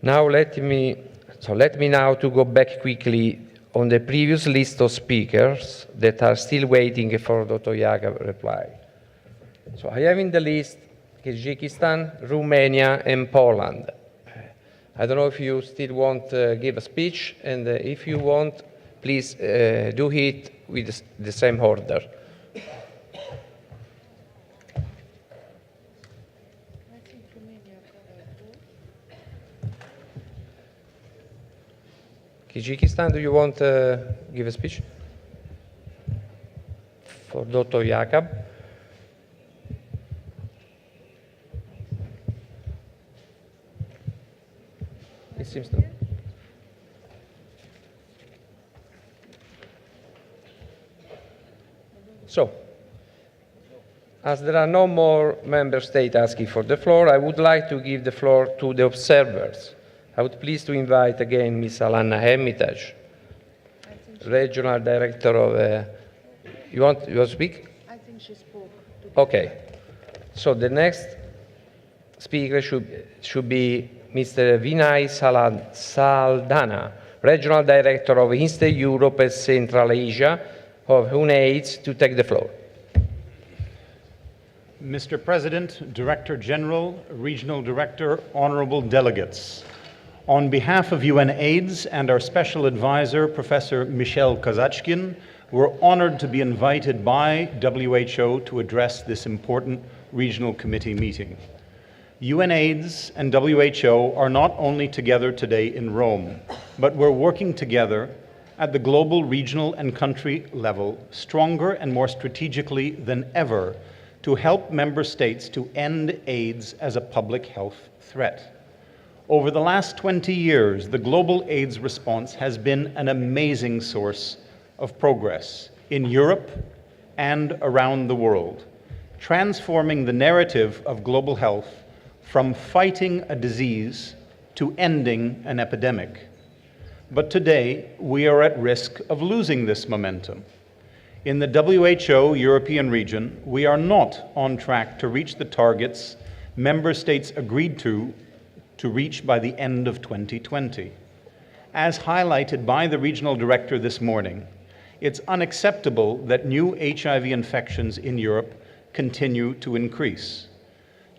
Now let me now to go back quickly on the previous list of speakers that are still waiting for Dr. Jakab's reply. So I have in the list Kyrgyzstan, Romania, and Poland. I don't know if you still want to give a speech, and if you want, please do it with the same order. Kyrgyzstan, do you want to give a speech? For Dr. Jakab? It seems to. So, as there are no more member states asking for the floor, I would like to give the floor to the observers. I would please to invite again Ms. Alanna Hermitage, Regional Director of... You want to speak? I think she spoke. Okay. So the next speaker should be Mr. Vinay Saldana, Regional Director of Eastern Europe and Central Asia of UNAIDS, to take the floor. Mr. President, Director General, Regional Director, honorable delegates. On behalf of UNAIDS and our special advisor, Professor Michel Kazachkin, we're honored to be invited by WHO to address this important regional committee meeting. UNAIDS and WHO are not only together today in Rome, but we're working together at the global, regional, and country level, stronger and more strategically than ever, to help member states to end AIDS as a public health threat. Over the last 20 years, the global AIDS response has been an amazing source of progress in Europe and around the world, transforming the narrative of global health from fighting a disease to ending an epidemic. But today, we are at risk of losing this momentum. In the WHO European region, we are not on track to reach the targets member states agreed to reach by the end of 2020. As highlighted by the regional director this morning, it's unacceptable that new HIV infections in Europe continue to increase.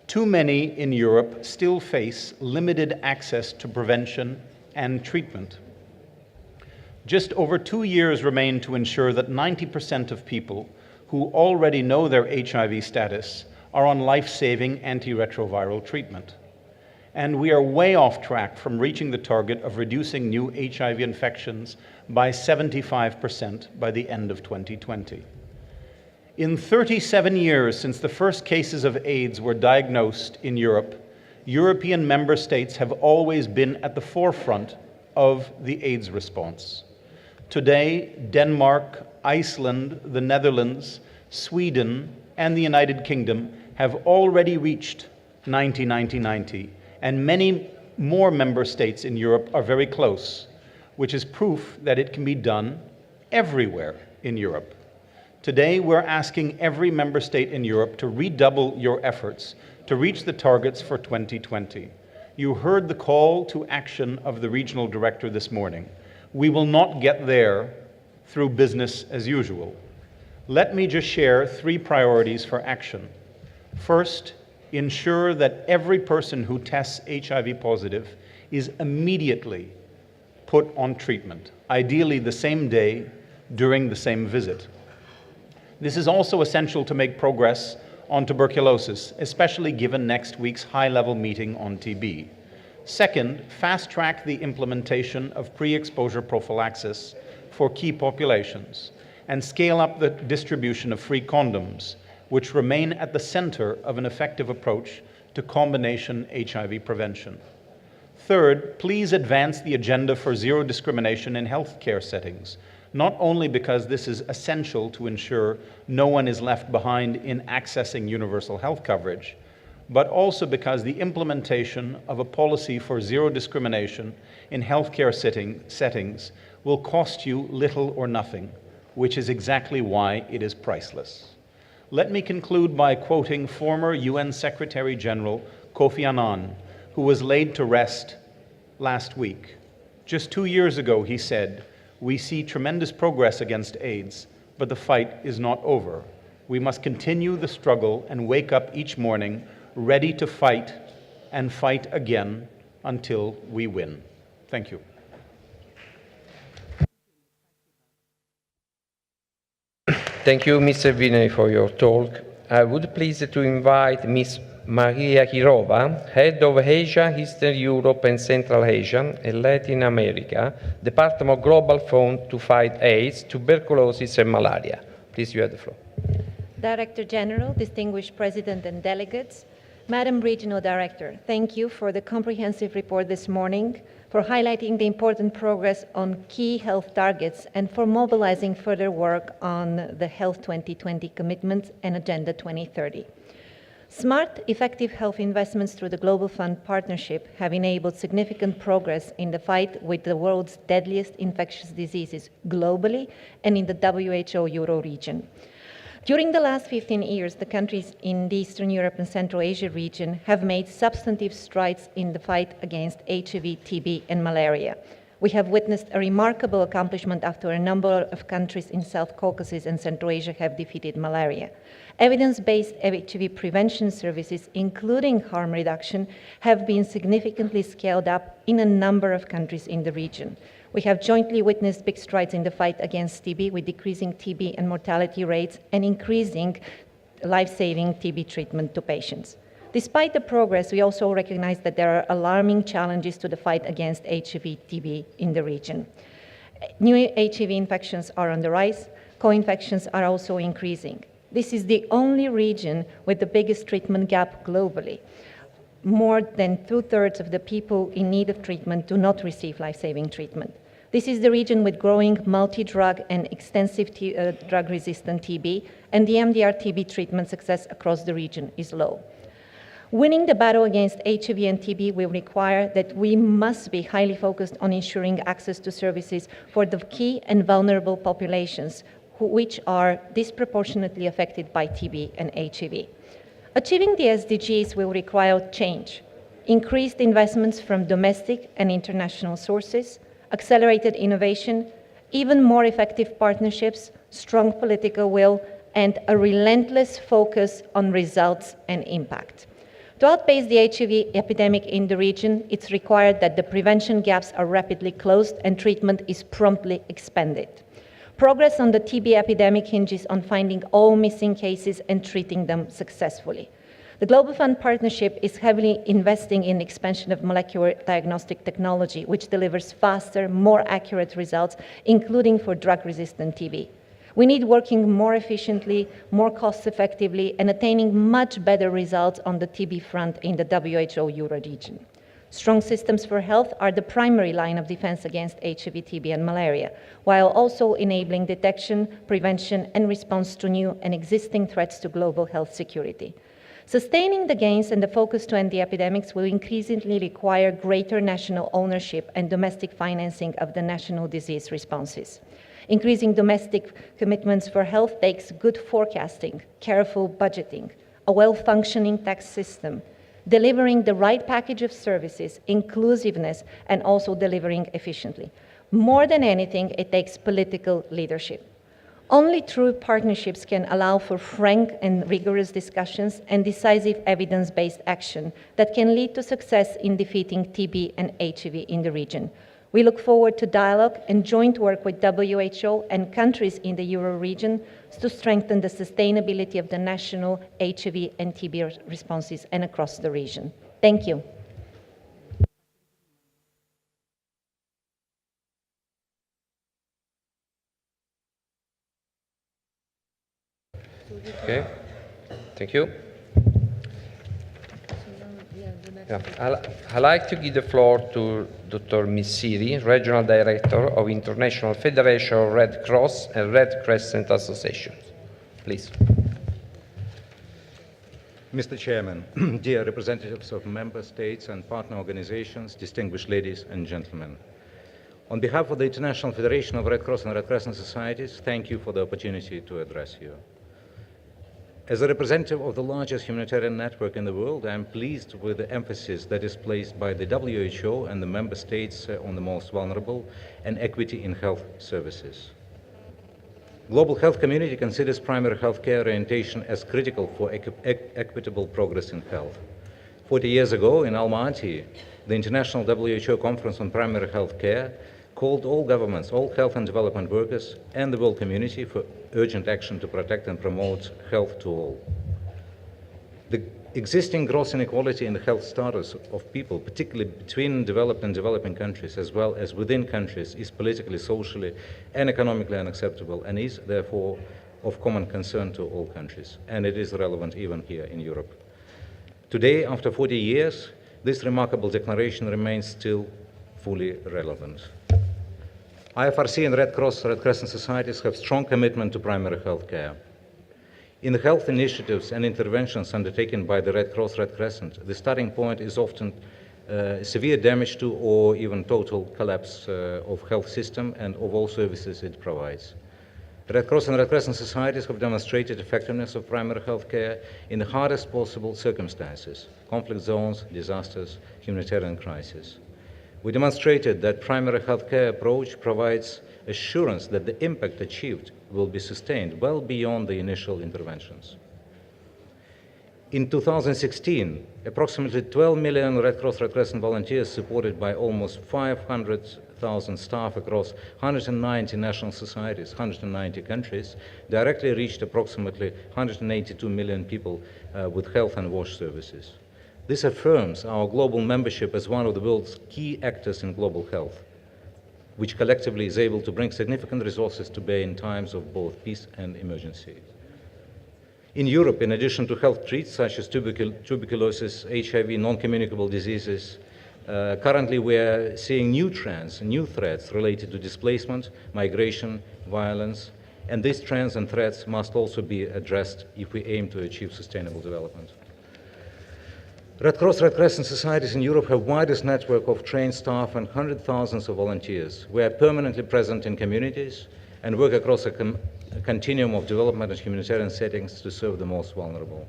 Too many in Europe still face limited access to prevention and treatment. Just over 2 years remain to ensure that 90% of people who already know their HIV status are on life-saving antiretroviral treatment. And we are way off track from reaching the target of reducing new HIV infections by 75% by the end of 2020. In 37 years since the first cases of AIDS were diagnosed in Europe, European member states have always been at the forefront of the AIDS response. Today, Denmark, Iceland, the Netherlands, Sweden, and the United Kingdom have already reached 90-90-90, and many more member states in Europe are very close, which is proof that it can be done everywhere in Europe. Today, we're asking every member state in Europe to redouble your efforts to reach the targets for 2020. You heard the call to action of the regional director this morning. We will not get there through business as usual. Let me just share 3 priorities for action. First, ensure that every person who tests HIV positive is immediately put on treatment, ideally the same day during the same visit. This is also essential to make progress on tuberculosis, especially given next week's high-level meeting on TB. Second, fast-track the implementation of pre-exposure prophylaxis for key populations and scale up the distribution of free condoms, which remain at the center of an effective approach to combination HIV prevention. Third, please advance the agenda for zero discrimination in healthcare settings, not only because this is essential to ensure no one is left behind in accessing universal health coverage, but also because the implementation of a policy for zero discrimination in healthcare settings will cost you little or nothing, which is exactly why it is priceless. Let me conclude by quoting former UN Secretary General Kofi Annan, who was laid to rest last week. Just 2 years ago, he said, "We see tremendous progress against AIDS, but the fight is not over. We must continue the struggle and wake up each morning ready to fight and fight again until we win." Thank you. Thank you, Mr. Vinay, for your talk. I would please to invite Ms. Maria Kirova, Head of Asia, Eastern Europe and Central Asia and Latin America, Department of Global Fund to Fight AIDS, Tuberculosis and Malaria. Please, you have the floor. Director General, distinguished President and delegates, Madam Regional Director, thank you for the comprehensive report this morning, for highlighting the important progress on key health targets, and for mobilizing further work on the Health 2020 commitments and Agenda 2030. Smart, effective health investments through the Global Fund partnership have enabled significant progress in the fight with the world's deadliest infectious diseases globally and in the WHO Euro region. During the last 15 years, the countries in the Eastern Europe and Central Asia region have made substantive strides in the fight against HIV, TB, and malaria. We have witnessed a remarkable accomplishment after a number of countries in South Caucasus and Central Asia have defeated malaria. Evidence-based HIV prevention services, including harm reduction, have been significantly scaled up in a number of countries in the region. We have jointly witnessed big strides in the fight against TB, with decreasing TB and mortality rates and increasing life-saving TB treatment to patients. Despite the progress, we also recognize that there are alarming challenges to the fight against HIV-TB in the region. New HIV infections are on the rise. Co-infections are also increasing. This is the only region with the biggest treatment gap globally. More than 2/3 of the people in need of treatment do not receive life-saving treatment. This is the region with growing multi-drug and extensive drug-resistant TB, and the MDR-TB treatment success across the region is low. Winning the battle against HIV and TB will require that we must be highly focused on ensuring access to services for the key and vulnerable populations which are disproportionately affected by TB and HIV. Achieving the SDGs will require change, increased investments from domestic and international sources, accelerated innovation, even more effective partnerships, strong political will, and a relentless focus on results and impact. To outpace the HIV epidemic in the region, it's required that the prevention gaps are rapidly closed and treatment is promptly expanded. Progress on the TB epidemic hinges on finding all missing cases and treating them successfully. The Global Fund partnership is heavily investing in the expansion of molecular diagnostic technology, which delivers faster, more accurate results, including for drug-resistant TB. We need working more efficiently, more cost-effectively, and attaining much better results on the TB front in the WHO Euro region. Strong systems for health are the primary line of defense against HIV, TB, and malaria, while also enabling detection, prevention, and response to new and existing threats to global health security. Sustaining the gains and the focus to end the epidemics will increasingly require greater national ownership and domestic financing of the national disease responses. Increasing domestic commitments for health takes good forecasting, careful budgeting, a well-functioning tax system, delivering the right package of services, inclusiveness, and also delivering efficiently. More than anything, it takes political leadership. Only true partnerships can allow for frank and rigorous discussions and decisive evidence-based action that can lead to success in defeating TB and HIV in the region. We look forward to dialogue and joint work with WHO and countries in the Euro region to strengthen the sustainability of the national HIV and TB responses and across the region. Thank you. Okay, thank you. Yeah. I'd like to give the floor to Dr. Missiri, Regional Director of International Federation of Red Cross and Red Crescent Associations. Please. Mr. Chairman, dear representatives of member states and partner organizations, distinguished ladies and gentlemen. On behalf of the International Federation of Red Cross and Red Crescent Societies, thank you for the opportunity to address you. As a representative of the largest humanitarian network in the world, I am pleased with the emphasis that is placed by the WHO and the member states on the most vulnerable and equity in health services. Global health community considers primary health care orientation as critical for equitable progress in health. 40 years ago in Almaty, the International WHO Conference on Primary Health Care called all governments, all health and development workers, and the world community for urgent action to protect and promote health to all. The existing gross inequality in the health status of people, particularly between developed and developing countries, as well as within countries, is politically, socially, and economically unacceptable, and is therefore of common concern to all countries, and it is relevant even here in Europe. Today, after 40 years, this remarkable declaration remains still fully relevant. IFRC and Red Cross, Red Crescent societies have strong commitment to primary health care. In the health initiatives and interventions undertaken by the Red Cross, Red Crescent, the starting point is often severe damage to or even total collapse of health system and of all services it provides. Red Cross and Red Crescent societies have demonstrated effectiveness of primary health care in the hardest possible circumstances: conflict zones, disasters, humanitarian crises. We demonstrated that primary health care approach provides assurance that the impact achieved will be sustained well beyond the initial interventions. In 2016, approximately 12 million Red Cross Red Crescent volunteers, supported by almost 500,000 staff across 190 national societies, 190 countries, directly reached approximately 182 million people with health and WASH services. This affirms our global membership as one of the world's key actors in global health, which collectively is able to bring significant resources to bear in times of both peace and emergency. In Europe, in addition to health threats such as tuberculosis, HIV, non-communicable diseases, currently we are seeing new trends, new threats related to displacement, migration, violence, and these trends and threats must also be addressed if we aim to achieve sustainable development. Red Cross Red Crescent societies in Europe have widest network of trained staff and hundreds of thousands of volunteers. We are permanently present in communities and work across a continuum of development and humanitarian settings to serve the most vulnerable.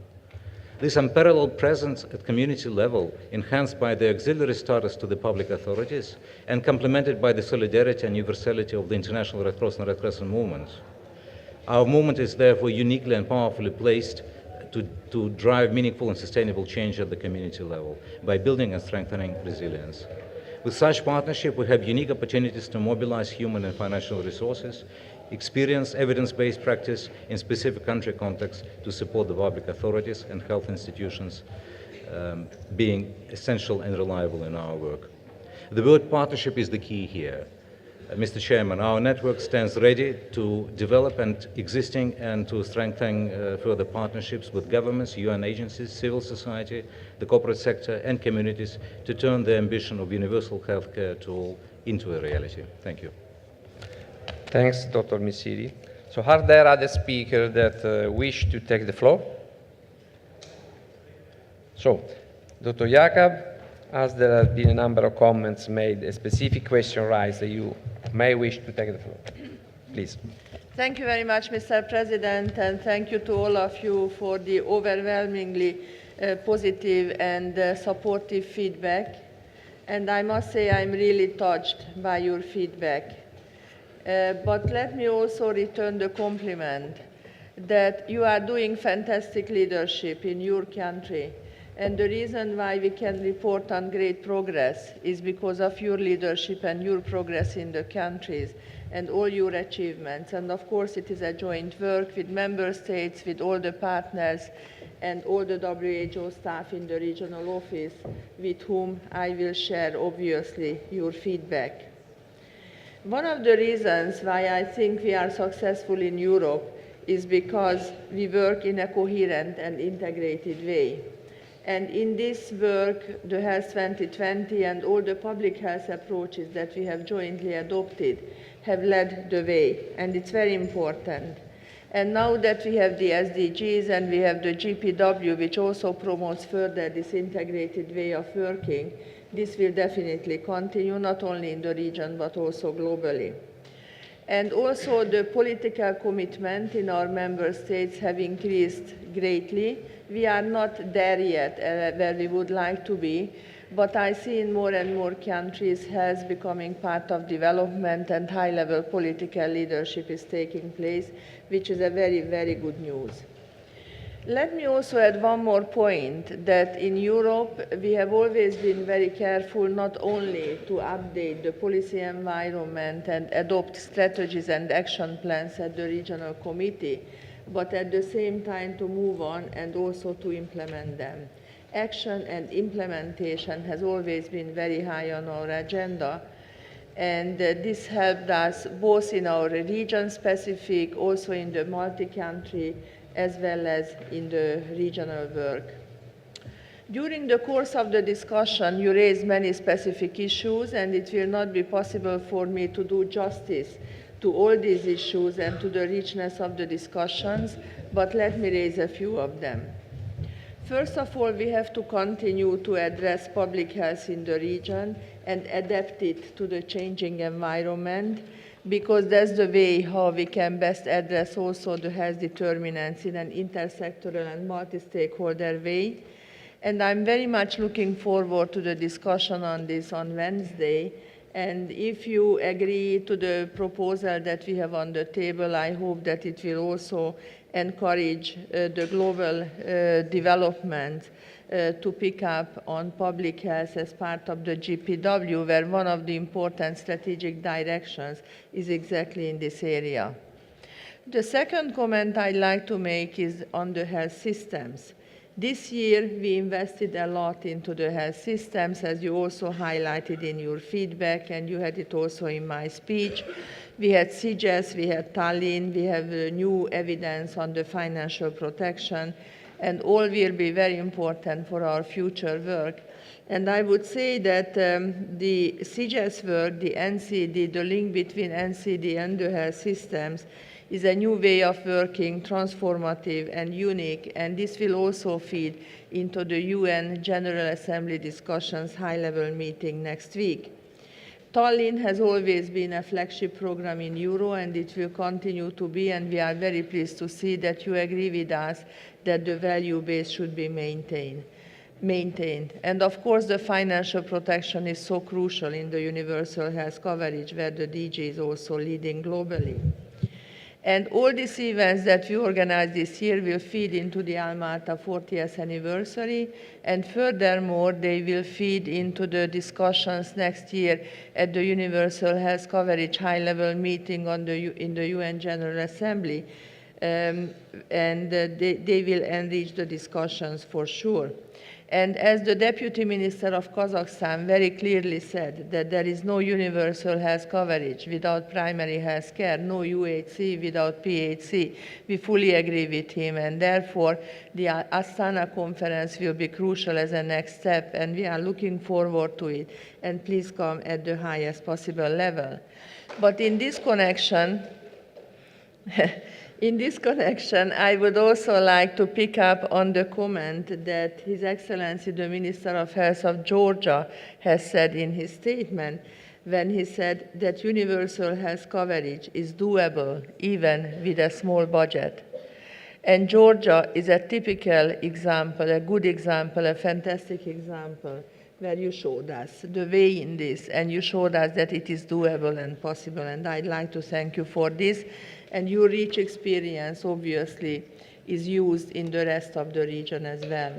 This unparalleled presence at community level, enhanced by the auxiliary status to the public authorities and complemented by the solidarity and universality of the International Red Cross and Red Crescent movement. Our movement is therefore uniquely and powerfully placed to drive meaningful and sustainable change at the community level by building and strengthening resilience. With such partnership, we have unique opportunities to mobilize human and financial resources, experience evidence-based practice in specific country contexts to support the public authorities and health institutions being essential and reliable in our work. The word partnership is the key here. Mr. Chairman, our network stands ready to develop existing and to strengthen further partnerships with governments, UN agencies, civil society, the corporate sector, and communities to turn the ambition of universal health care to all into a reality. Thank you. Thanks, Dr. Misiri. So are there other speakers that wish to take the floor? So, Dr. Jakob, as there have been a number of comments made, a specific question raised that you may wish to take the floor. Please. Thank you very much, Mr. President, and thank you to all of you for the overwhelmingly positive and supportive feedback. And I must say I'm really touched by your feedback. But let me also return the compliment that you are doing fantastic leadership in your country. And the reason why we can report on great progress is because of your leadership and your progress in the countries and all your achievements. And of course, it is a joint work with member states, with all the partners, and all the WHO staff in the regional office, with whom I will share, obviously, your feedback. One of the reasons why I think we are successful in Europe is because we work in a coherent and integrated way. And in this work, the Health 2020 and all the public health approaches that we have jointly adopted have led the way, and it's very important. And now that we have the SDGs and we have the GPW, which also promotes further this integrated way of working, this will definitely continue, not only in the region, but also globally. And also the political commitment in our member states have increased greatly. We are not there yet where we would like to be, but I see in more and more countries health becoming part of development and high-level political leadership is taking place, which is a very, very good news. Let me also add one more point, that in Europe we have always been very careful not only to update the policy environment and adopt strategies and action plans at the regional committee, but at the same time to move on and also to implement them. Action and implementation has always been very high on our agenda, and this helped us both in our region-specific, also in the multi-country, as well as in the regional work. During the course of the discussion, you raised many specific issues, and it will not be possible for me to do justice to all these issues and to the richness of the discussions, but let me raise a few of them. First of all, we have to continue to address public health in the region and adapt it to the changing environment, because that's the way how we can best address also the health determinants in an intersectoral and multi-stakeholder way. And I'm very much looking forward to the discussion on this on Wednesday. And if you agree to the proposal that we have on the table, I hope that it will also encourage the global development to pick up on public health as part of the GPW, where one of the important strategic directions is exactly in this area. The second comment I'd like to make is on the health systems. This year, we invested a lot into the health systems, as you also highlighted in your feedback, and you had it also in my speech. We had CGS, we had Tallinn, we have new evidence on the financial protection, and all will be very important for our future work. And I would say that the CGS work, the NCD, the link between NCD and the health systems, is a new way of working, transformative and unique, and this will also feed into the UN General Assembly discussions high-level meeting next week. Tallinn has always been a flagship program in Euro, and it will continue to be, and we are very pleased to see that you agree with us that the value base should be maintained. And of course, the financial protection is so crucial in the universal health coverage, where the DG is also leading globally. And all these events that we organize this year will feed into the Almata 40th anniversary, and furthermore, they will feed into the discussions next year at the Universal Health Coverage high-level meeting in the UN General Assembly, and they will enrich the discussions for sure. And as the Deputy Minister of Kazakhstan very clearly said, that there is no universal health coverage without primary health care, no UHC without PHC. We fully agree with him, and therefore the Astana conference will be crucial as a next step, and we are looking forward to it. And please come at the highest possible level. But in this connection, I would also like to pick up on the comment that His Excellency the Minister of Health of Georgia has said in his statement, when he said that universal health coverage is doable even with a small budget. And Georgia is a typical example, a good example, a fantastic example, where you showed us the way in this, and you showed us that it is doable and possible, and I'd like to thank you for this. And your rich experience, obviously, is used in the rest of the region as well.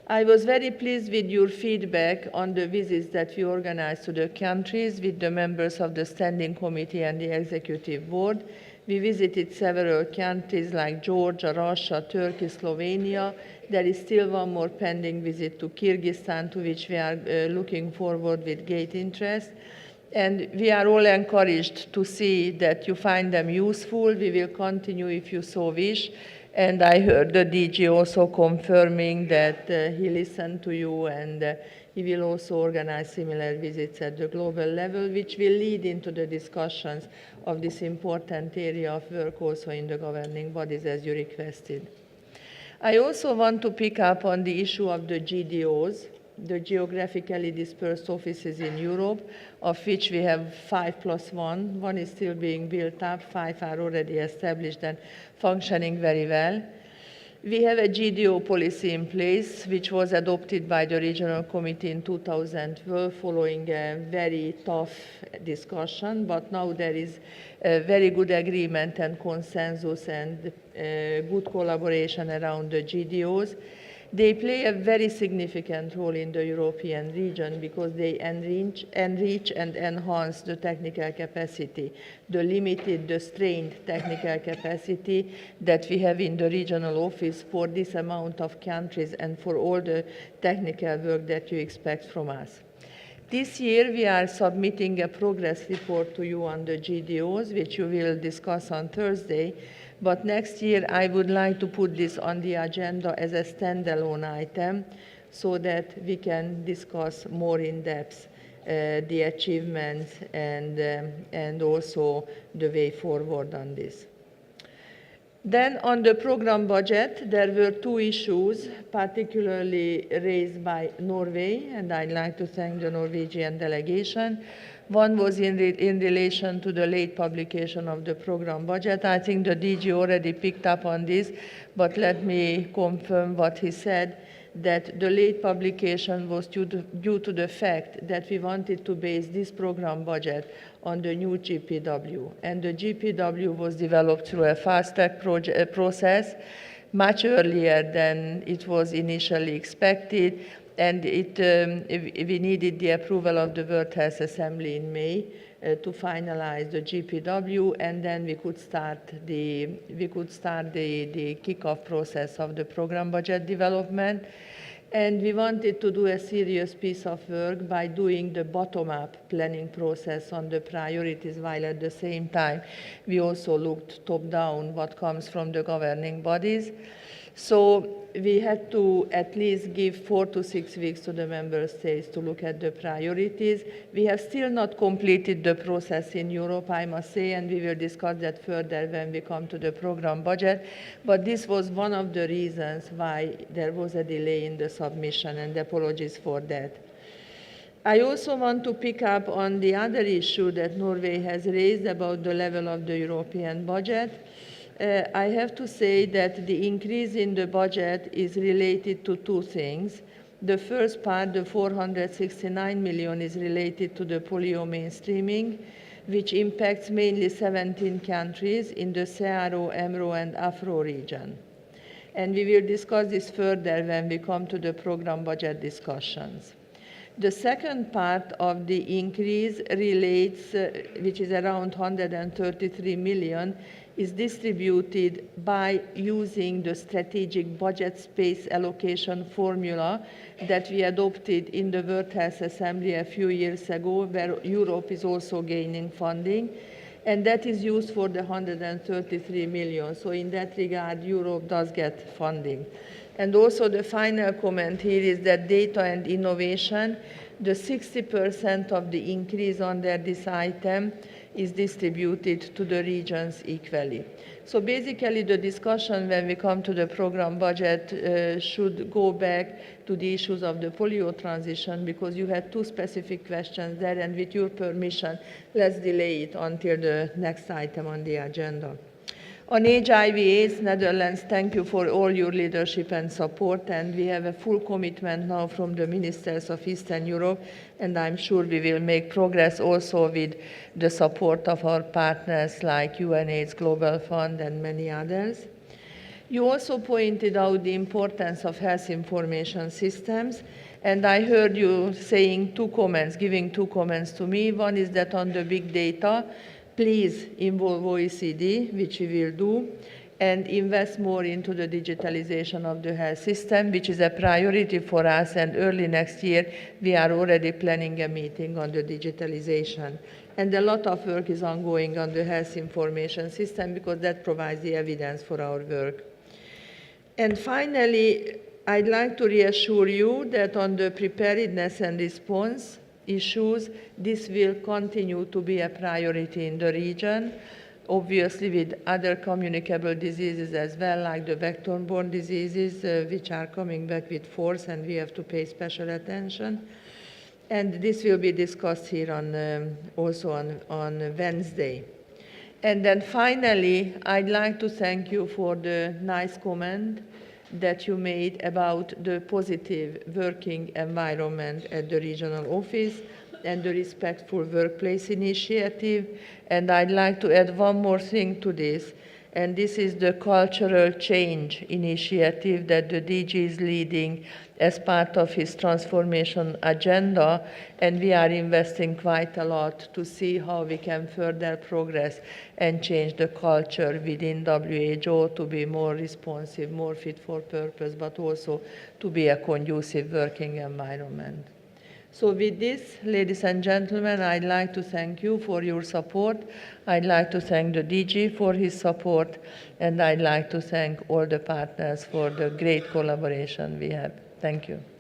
I was very pleased with your feedback on the visits that we organized to the countries with the members of the Standing Committee and the Executive Board. We visited several countries like Georgia, Russia, Turkey, Slovenia. There is still one more pending visit to Kyrgyzstan, to which we are looking forward with great interest. And we are all encouraged to see that you find them useful. We will continue if you so wish. And I heard the DG also confirming that he listened to you, and he will also organize similar visits at the global level, which will lead into the discussions of this important area of work also in the governing bodies, as you requested. I also want to pick up on the issue of the GDOs. the geographically dispersed offices in Europe, of which we have 5+1. One is still being built up, 5 are already established and functioning very well. We have a GDO policy in place, which was adopted by the Regional Committee in 2012 following a very tough discussion, but now there is a very good agreement and consensus and good collaboration around the GDOs. They play a very significant role in the European region because they enrich and enhance the technical capacity, the limited, the strained technical capacity that we have in the regional office for this amount of countries and for all the technical work that you expect from us. This year, we are submitting a progress report to you on the GDOs, which you will discuss on Thursday. But next year, I would like to put this on the agenda as a standalone item so that we can discuss more in depth the achievements and also the way forward on this. Then on the program budget, there were 2 issues particularly raised by Norway, and I'd like to thank the Norwegian delegation. One was in relation to the late publication of the program budget. I think the DG already picked up on this, but let me confirm what he said, that the late publication was due to the fact that we wanted to base this program budget on the new GPW. And the GPW was developed through a fast-track process much earlier than it was initially expected. And we needed the approval of the World Health Assembly in May to finalize the GPW, and then we could start the kickoff process of the program budget development. And we wanted to do a serious piece of work by doing the bottom-up planning process on the priorities, while at the same time we also looked top-down what comes from the governing bodies. So we had to at least give 4 to 6 weeks to the member states to look at the priorities. We have still not completed the process in Europe, I must say, and we will discuss that further when we come to the program budget. But this was one of the reasons why there was a delay in the submission, and apologies for that. I also want to pick up on the other issue that Norway has raised about the level of the European budget. I have to say that the increase in the budget is related to 2 things. The first part, the 469 million, is related to the polio mainstreaming, which impacts mainly 17 countries in the CRO, EMRO, and AFRO region. And we will discuss this further when we come to the program budget discussions. The second part of the increase relates, which is around 133 million, is distributed by using the strategic budget space allocation formula that we adopted in the World Health Assembly a few years ago, where Europe is also gaining funding. And that is used for the 133 million. So in that regard, Europe does get funding. And also the final comment here is that data and innovation, the 60% of the increase under this item is distributed to the regions equally. So basically the discussion when we come to the program budget should go back to the issues of the polio transition, because you had 2 specific questions there, and with your permission, let's delay it until the next item on the agenda. On HIV/AIDS, Netherlands, thank you for all your leadership and support, and we have a full commitment now from the ministers of Eastern Europe, and I'm sure we will make progress also with the support of our partners like UNAIDS Global Fund and many others. You also pointed out the importance of health information systems, and I heard you saying 2 comments, giving 2 comments to me. One is that on the big data, please involve OECD, which we will do, and invest more into the digitalization of the health system, which is a priority for us, and early next year we are already planning a meeting on the digitalization. And a lot of work is ongoing on the health information system because that provides the evidence for our work. And finally, I'd like to reassure you that on the preparedness and response issues, this will continue to be a priority in the region. obviously with other communicable diseases as well, like the vector-borne diseases, which are coming back with force, and we have to pay special attention. And this will be discussed here also on Wednesday. And then finally, I'd like to thank you for the nice comment that you made about the positive working environment at the regional office and the Respectful Workplace initiative. And I'd like to add one more thing to this, and this is the cultural change initiative that the DG is leading as part of his transformation agenda, and we are investing quite a lot to see how we can further progress and change the culture within WHO to be more responsive, more fit for purpose, but also to be a conducive working environment. So with this, ladies and gentlemen, I'd like to thank you for your support. I'd like to thank the DG for his support, and I'd like to thank all the partners for the great collaboration we have. Thank you.